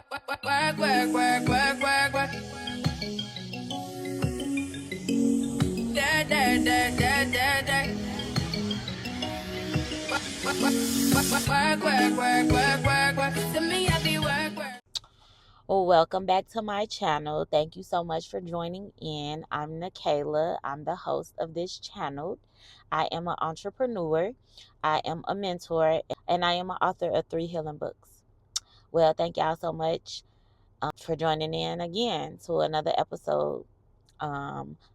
Work, work, work, work, work, work. Da, da, da, da, da, da. Work, work, work, work, work, work. To me, I be work, work. Well, welcome back to my channel. Thank you so much for joining in. I'm Nikayla. I'm the host of this channel. I am an entrepreneur. I am a mentor, and I am an author of 3 healing books. Well, thank y'all so much for joining in again to another episode.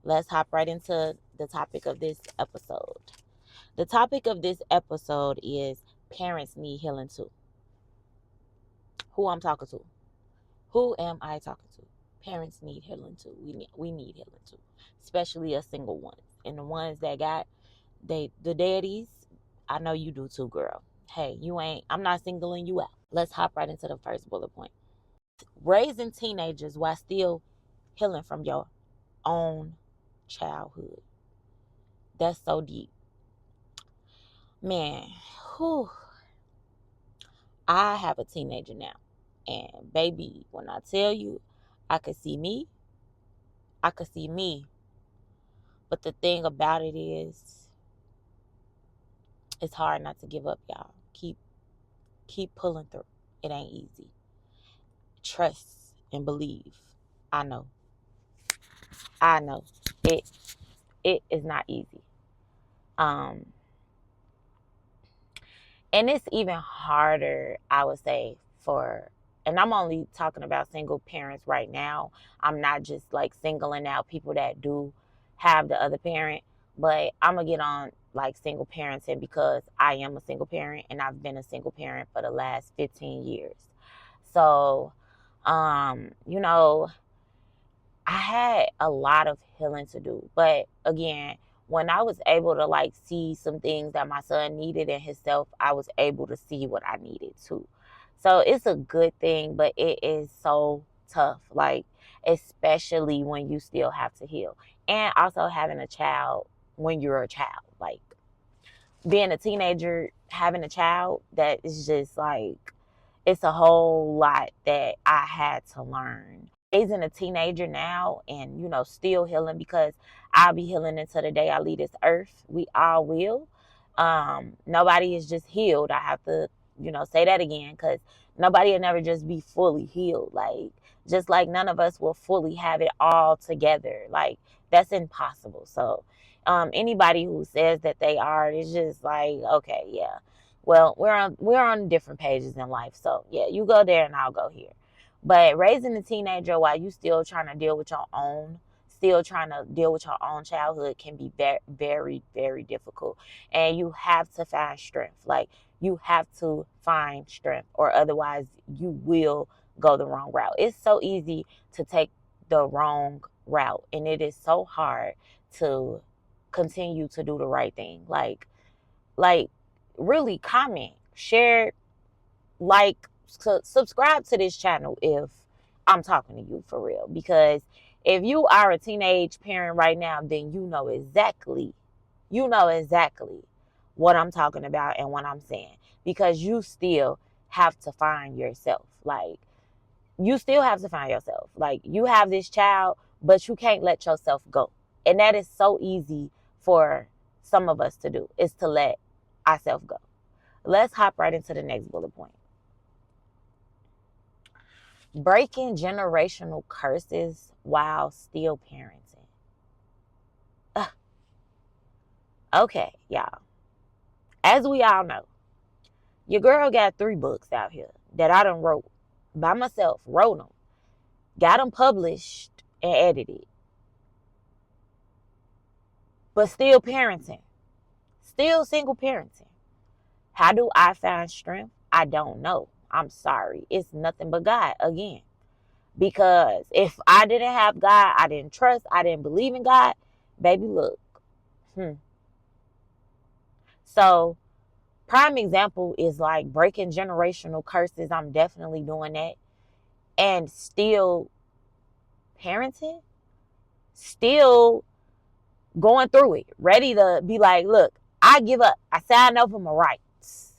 Let's hop right into the topic of this episode. The topic of this episode is parents need healing too. Who I'm talking to? Who am I talking to? Parents need healing too. We need healing too, especially us single ones and the ones that got the daddies. I know you do too, girl. Hey, you ain't. I'm not singling you out. Let's hop right into the first bullet point. Raising teenagers while still healing from your own childhood. That's so deep, man. Whew. I have a teenager now, and baby, when I tell you, I could see me. I could see me. But the thing about it is, it's hard not to give up, y'all. Keep pulling through. It ain't easy. Trust and believe. I know. I know. It it is not easy. Um and it's even harder, I would say, for, and I'm only talking about single parents right now. I'm not just like singling out people that do have the other parent, but I'm gonna get on like single parenting because I am a single parent and I've been a single parent for the last 15 years. So, you know, I had a lot of healing to do. But again, when I was able to like see some things that my son needed in himself, I was able to see what I needed too. So it's a good thing, but it is so tough, like, especially when you still have to heal. And also having a child when you're a child, like being a teenager, having a child, that is just like, it's a whole lot that I had to learn. Raising a teenager now and, still healing, because I'll be healing until the day I leave this earth. We all will. Nobody is just healed. I have to, say that again, because nobody will never just be fully healed. Like, just like none of us will fully have it all together. Like, that's impossible. So, anybody who says that they are, it's just like, okay, yeah. Well, we're on different pages in life. So yeah, you go there and I'll go here. But raising a teenager while you still trying to deal with your own, still trying to deal with your own childhood can be very, very, very difficult. And you have to find strength. Like, you have to find strength, or otherwise you will go the wrong route. It's so easy to take the wrong route, and it is so hard to continue to do the right thing. Like really comment, share, like, subscribe to this channel if I'm talking to you for real. Because if you are a teenage parent right now, then you know exactly what I'm talking about and what I'm saying. Because you still have to find yourself. Like, you still have to find yourself. Like, you have this child, but you can't let yourself go. And that is so easy for some of us to do, is to let ourselves go. Let's hop right into the next bullet point. Breaking generational curses while still parenting. Ugh. Okay, y'all. As we all know, your girl got 3 books out here that I done wrote by myself, wrote them, got them published and edited, but still parenting, still single parenting. How do I find strength? I don't know. I'm sorry. It's nothing but God again. Because if I didn't have God, I didn't trust, I didn't believe in God, baby, look. So, prime example is like breaking generational curses. I'm definitely doing that. And still parenting, still going through it, ready to be like, look, I give up. I say I know for my rights.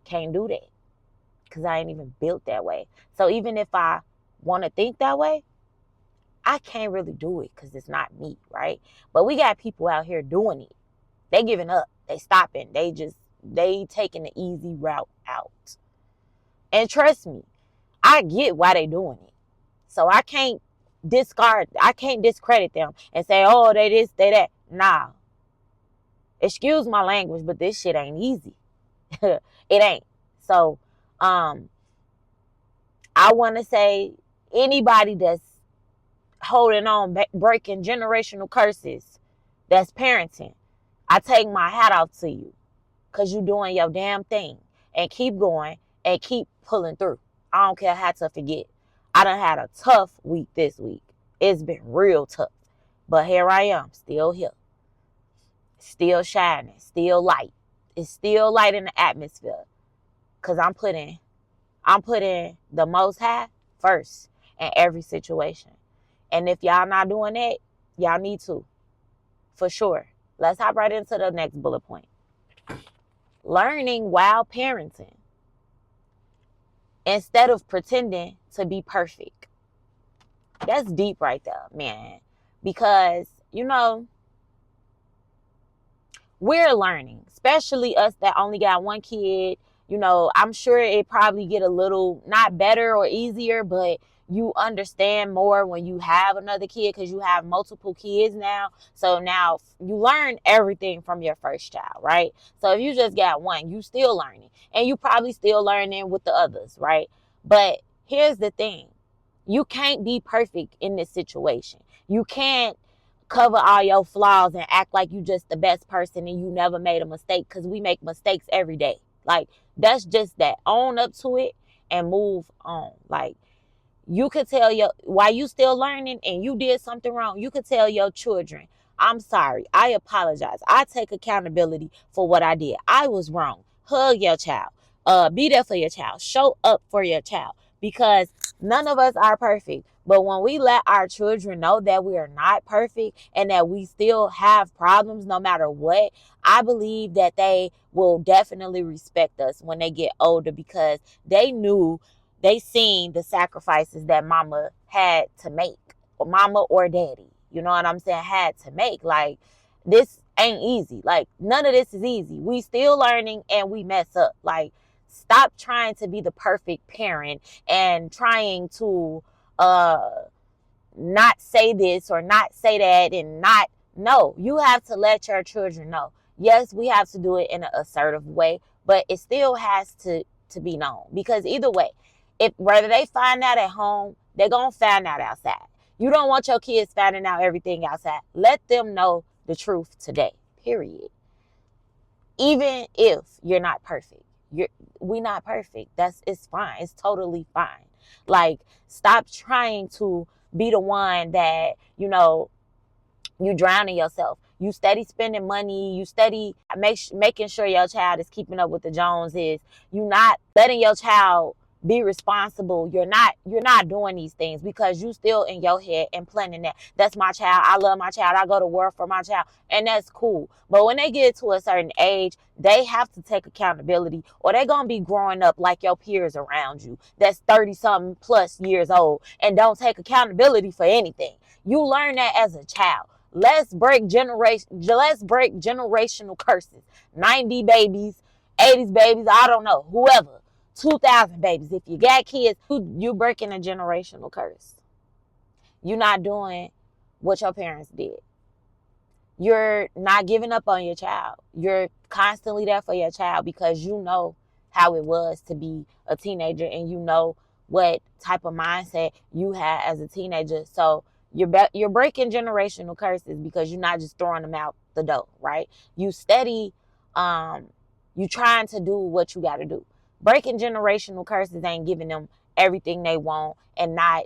Can't do that. because I ain't even built that way. So even if I want to think that way, I can't really do it because it's not me, right? But we got people out here doing it. They giving up. They stopping. They taking the easy route out. And trust me, I get why they doing it. So I can't discredit them and say, oh, they this, they that. Nah. Excuse my language, but this shit ain't easy. It ain't. So, I want to say anybody that's holding on, breaking generational curses, that's parenting, I take my hat off to you because you doing your damn thing and keep going and keep pulling through. I don't care how to forget. I done had a tough week this week. It's been real tough. But here I am, still here. Still shining, still light. It's still light in the atmosphere. Cause I'm putting the Most High first in every situation. And if y'all not doing that, y'all need to. For sure. Let's hop right into the next bullet point. Learning while parenting. Instead of pretending to be perfect. That's deep right there, man. Because, we're learning, especially us that only got one kid. I'm sure it probably get a little, not better or easier, but you understand more when you have another kid because you have multiple kids now. So now you learn everything from your first child, right? So if you just got one, you still learning. And you probably still learning with the others, right? But here's the thing. You can't be perfect in this situation. You can't cover all your flaws and act like you just the best person and you never made a mistake, because we make mistakes every day. Like, that's just that. Own up to it and move on. Like, you could tell while you still learning and you did something wrong, you could tell your children, I'm sorry, I apologize, I take accountability for what I did, I was wrong. Hug your child, be there for your child, show up for your child, because none of us are perfect. But when we let our children know that we are not perfect and that we still have problems no matter what, I believe that they will definitely respect us when they get older, because they seen the sacrifices that mama had to make, or mama or daddy, you know what I'm saying, had to make. Like, this ain't easy. Like, none of this is easy. We still learning and we mess up. Like, stop trying to be the perfect parent and trying to not say this or not say that and not. No, you have to let your children know. Yes, we have to do it in an assertive way, but it still has to be known, because either way, if whether they find out at home, they're gonna find out outside. You don't want your kids finding out everything outside. Let them know the truth today, period. Even if you're not perfect, we not perfect. It's fine. It's totally fine. Like, stop trying to be the one that, you drowning yourself. You steady spending money. You steady making sure your child is keeping up with the Joneses. You not letting your child be responsible. You're not doing these things because you still in your head and planning that that's my child. I love my child. I go to work for my child, and that's cool. But when they get to a certain age, they have to take accountability, or they're gonna be growing up like your peers around you that's 30 something plus years old and don't take accountability for anything. You learn that as a child. Let's break generational curses. 90 babies, 80s babies, I don't know, whoever. 2000 babies. If you got kids, you breaking a generational curse. You're not doing what your parents did. You're not giving up on your child. You're constantly there for your child because you know how it was to be a teenager, and you know what type of mindset you had as a teenager. So you're breaking generational curses because you're not just throwing them out the door, right? You steady, you trying to do what you got to do. Breaking generational curses ain't giving them everything they want and not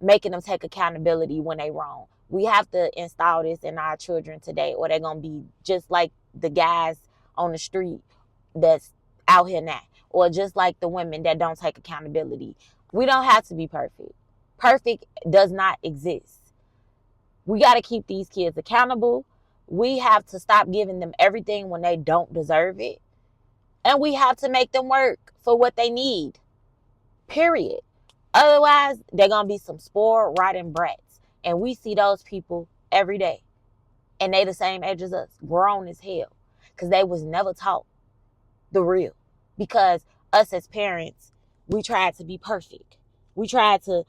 making them take accountability when they wrong. We have to install this in our children today, or they're going to be just like the guys on the street that's out here now, or just like the women that don't take accountability. We don't have to be perfect. Perfect does not exist. We got to keep these kids accountable. We have to stop giving them everything when they don't deserve it. And we have to make them work for what they need. Period. Otherwise, they're going to be some spoiled, rotten brats. And we see those people every day. And they the same age as us, grown as hell. Because they was never taught the real. Because us as parents, we tried to be perfect. We tried to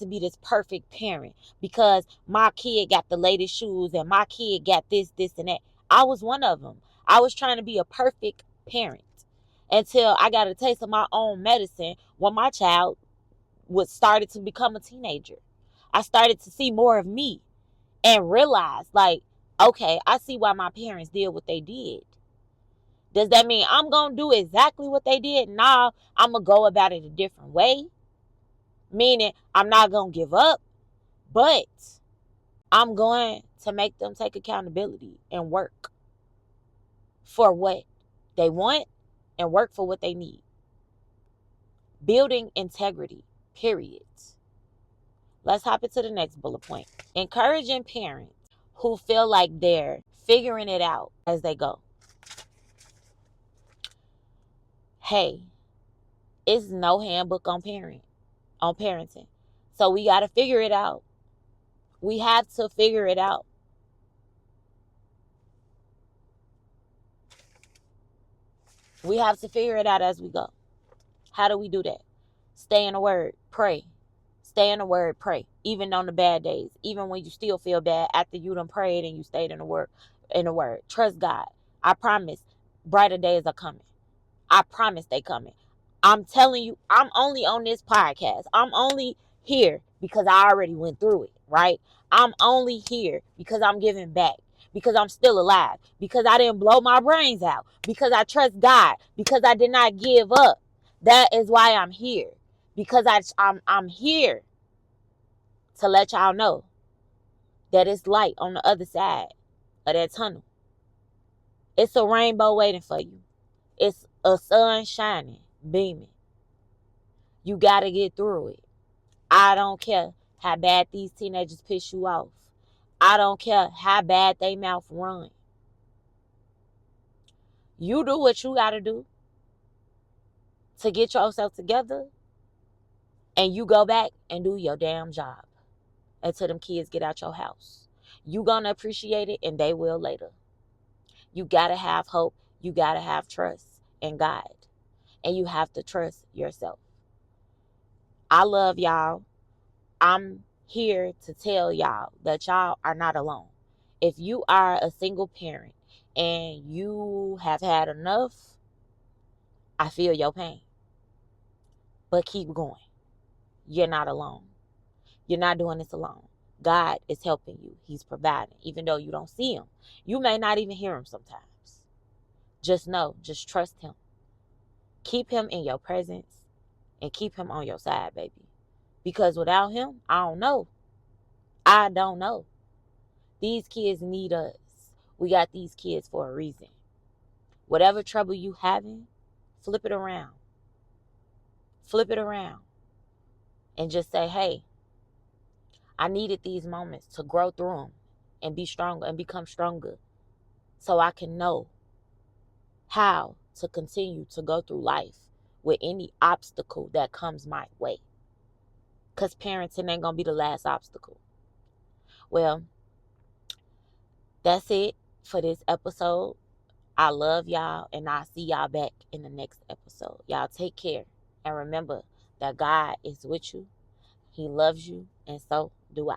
be this perfect parent because my kid got the latest shoes and my kid got this, and that. I was one of them. I was trying to be a perfect parent until I got a taste of my own medicine when my child was started to become a teenager. I started to see more of me and realize, like, okay, I see why my parents did what they did. Does that mean I'm going to do exactly what they did? Nah, I'm going to go about it a different way. Meaning I'm not going to give up, but I'm going to make them take accountability and work for what they want and work for what they need. Building integrity, period. Let's hop into the next bullet point. Encouraging parents who feel like they're figuring it out as they go. Hey, it's no handbook on parenting. So we got to figure it out. We have to figure it out. We have to figure it out as we go. How do we do that? Stay in the word, pray. Stay in the word, pray. Even on the bad days, even when you still feel bad after you done prayed and you stayed in the word. Trust God. I promise brighter days are coming. I promise they coming. I'm telling you, I'm only on this podcast. I'm only here because I already went through it, right? I'm only here because I'm giving back, because I'm still alive, because I didn't blow my brains out, because I trust God, because I did not give up. That is why I'm here. Because I'm here to let y'all know that it's light on the other side of that tunnel. It's a rainbow waiting for you. It's a sun shining, beaming. You got to get through it. I don't care how bad these teenagers piss you off. I don't care how bad they mouth run. You do what you got to do to get yourself together, and you go back and do your damn job until them kids get out your house. You gonna appreciate it, and they will later. You got to have hope. You got to have trust in God. And you have to trust yourself. I love y'all. I'm here to tell y'all that y'all are not alone. If you are a single parent and you have had enough, I feel your pain. But keep going. You're not alone. You're not doing this alone. God is helping you. He's providing, even though you don't see him. You may not even hear him sometimes. Just know, just trust him. Keep him in your presence and keep him on your side, baby. Because without him, I don't know. I don't know. These kids need us. We got these kids for a reason. Whatever trouble you having, flip it around. Flip it around. And just say, hey, I needed these moments to grow through them and be stronger and become stronger so I can know how to continue to go through life with any obstacle that comes my way. Because parenting ain't going to be the last obstacle. Well, that's it for this episode. I love y'all, and I'll see y'all back in the next episode. Y'all take care. And remember that God is with you. He loves you, and so do I.